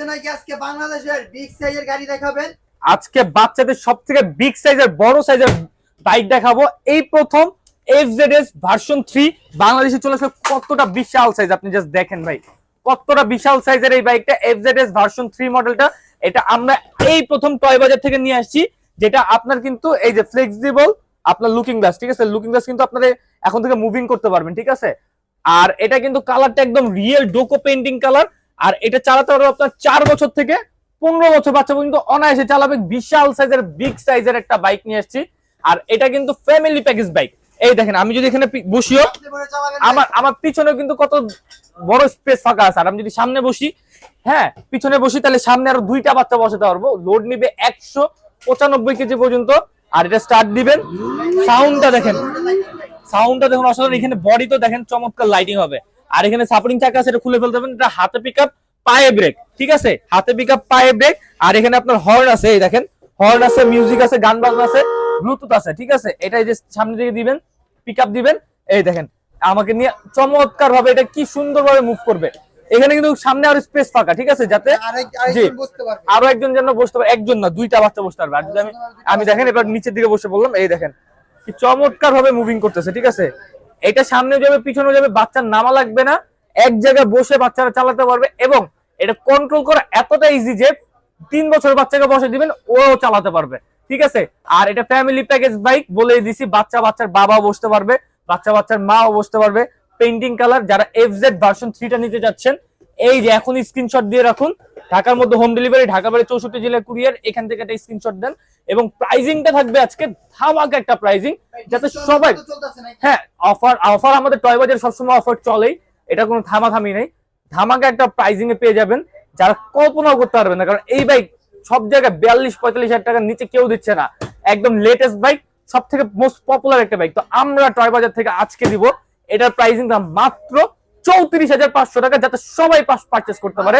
আপনি নাকি আজকে বাংলাদেশের বিগ সাইজের গাড়ি দেখাবেন? আজকে বাচ্চাদের সবথেকে বিগ সাইজের বড় সাইজের বাইক দেখাবো। এই প্রথম FZS ভার্সন 3 বাংলাদেশে চলে আসলে। কতটা বিশাল সাইজ আপনি জাস্ট দেখেন ভাই, কতটা বিশাল সাইজের এই বাইকটা FZS ভার্সন 3 মডেলটা। এটা আমরা এই প্রথম টয় বাজার থেকে নিয়ে আসছি, যেটা আপনার কিন্তু এই যে ফ্লেক্সিবল আপনার লুকিং গ্লাস, ঠিক আছে? লুকিং গ্লাস কিন্তু আপনারা এখন থেকে মুভিং করতে পারবেন, ঠিক আছে? আর এটা কিন্তু কালারটা একদম রিয়েল ডোকো পেইন্টিং কালার। আর এটা চালাতে পারবে আপনার 4 বছর থেকে 15 বছর বাচ্চা পর্যন্ত অনায়াসে চালাবে। বিশাল সাইজের বিগ সাইজের একটা বাইক নিয়ে আসছি। আর এটা কিন্তু ফ্যামিলি প্যাকেজ বাইক। এই দেখেন, আমি যদি এখানে বসিও, আমার পিছনে কিন্তু কত বড় স্পেস ফাঁকা আছে। আর আমি যদি সামনে বসি, হ্যাঁ পিছনে বসি, তাহলে সামনে আরো 2টা বাচ্চা বসাতে পারবো। লোড নিবে 195 কেজি পর্যন্ত। আর এটা স্টার্ট দিবেন, সাউন্ডটা দেখেন, সাউন্ডটা দেখুন অসাধারণ। এখানে বডি তো দেখেন চমৎকার লাইটিং হবে। আর এখানে সাপোর্টিং চাকা আছে, এটা খুলে ফেলতে পারবেন। এটা হাতে পিকআপ পায়ে ব্রেক, ঠিক আছে? হাতে পিকআপ পায়ে ব্রেক। আর এখানে আপনার হর্ন আছে, এই দেখেন হর্ন আছে, মিউজিক আছে, গান বাজনা আছে, ব্লুটুথ আছে, ঠিক আছে? এটা এই যে সামনে দিকে দিবেন, পিকআপ দিবেন, এই দেখেন আমাকে নিয়ে চমৎকার ভাবে এটা কি সুন্দর ভাবে মুভ করবে। এখানে কিন্তু সামনে আরো স্পেস ফাঁকা, ঠিক আছে? যাতে আরো একজন যেন বসতে পারে, একজন না 2টা বাচ্চা বসতে পারবে। আর যদি আমি দেখেন এবার নিচের দিকে বসে বললাম, এই দেখেন কি চমৎকার ভাবে মুভিং করতেছে, ঠিক আছে? এটা সামনে যাবে, পিছনে যাবে, বাচ্চার নামা লাগবে না, এক জায়গায় বসে বাচ্চারা চালাতে পারবে। এবং এটা কন্ট্রোল করা এতটা ইজি যে 3 বছর বাচ্চাকে বসে দিবেন, ও চালাতে পারবে, ঠিক আছে? আর এটা ফ্যামিলি প্যাকেজ বাইক বলে দিছি। বাচ্চার বাবাও বসতে পারবে, বাচ্চার মাও বসতে পারবে। Painting colour. যারা FZ ভার্সন 3টা নিতে যাচ্ছেন, এই যে এখন স্ক্রিনশট দিয়ে রাখুন। ঢাকার মধ্যে হোম ডেলিভারি, ঢাকা বাইরে 64 জেলায় কুরিয়ার। এখান থেকে একটা স্ক্রিনশট দেন। এবং প্রাইজিংটা থাকবে আজকে ধামাকা একটা প্রাইজিং, যাতে সবাই, হ্যাঁ অফার আমাদের টয় বাজার সবসময় অফার চলেই, এটা কোনো থামাথামি নেই। ধামাকা একটা প্রাইজিং এ পেয়ে যাবেন, যারা কল্পনাও করতে পারবেন না। কারণ এই বাইক সব জায়গায় 42-45 হাজার টাকার নিচে কেউ দিচ্ছে না। একদম লেটেস্ট বাইক, সব থেকে মোস্ট পপুলার একটা বাইক। তো আমরা টয় বাজার থেকে আজকে দিব এটার প্রাইজিং দাম মাত্র 34,500 টাকা, যাতে সবাই পারচেস করতে পারে।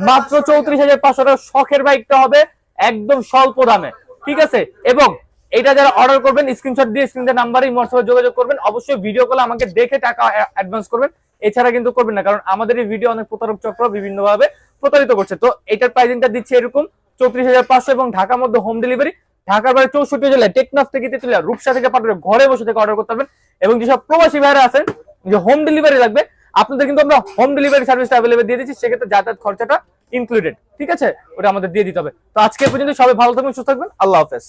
মাত্র 34,500 টাকা। শখের বাইকটা হবে একদম স্বল্প দামে, ঠিক আছে? এবং এটা যারা অর্ডার করবেন, স্ক্রিনশট দিয়ে স্ক্রিনের নাম্বারে হোয়াটসঅ্যাপে যোগাযোগ করবেন। অবশ্যই ভিডিও কলে আমাকে দেখে টাকা অ্যাডভান্স করবেন, এছাড়া কিন্তু করবেন না। কারণ আমাদের এই ভিডিও অনেক প্রতারক চক্র বিভিন্ন ভাবে প্রতারিত করছে। তো এটার প্রাইসিংটা দিচ্ছে এরকম 34,500 এবং ঢাকার মধ্যে হোম ডেলিভারি। ঢাকার বাইরে 64 জেলায়, টেকনাফ থেকে তেতুলিয়া, রূপসা থেকে পাটুরিয়া, ঘরে বসে থেকে অর্ডার করতে পারবেন। এবং যেসব প্রবাসী ভাইরা আছেন যে হোম ডেলিভারি লাগবে, আপনাদের কিন্তু আমরা হোম ডেলিভারি সার্ভিসটা অ্যাভেলেবল দিয়ে দিচ্ছি। সেক্ষেত্রে যাতায়াত খরচাটা ইনক্লুডেড, ঠিক আছে? ওটা আমাদের দিয়ে দিতে হবে। তো আজকে পর্যন্ত সবাই ভালো থাকবেন, সুস্থ থাকবেন। আল্লাহ হাফেজ।